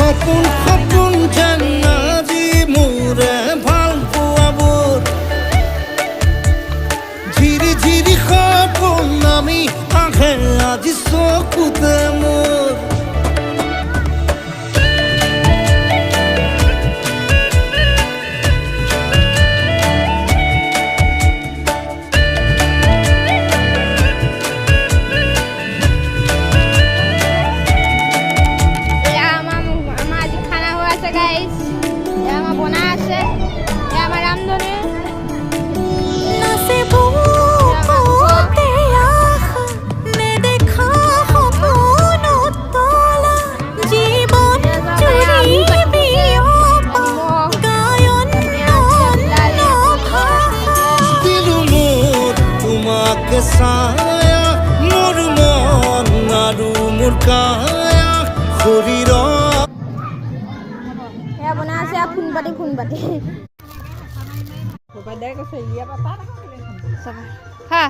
সপোন সপোন যেন আজি মোৰে ভাল পোৱাবোৰ ঝিৰি ঝিৰি সপোন আমি আহে আজি চকুতে মোৰ ছায়া মোৰ মন আৰু মোৰ কায়া শৰীৰ এয়া বনাই আছে ফোন পাতি হা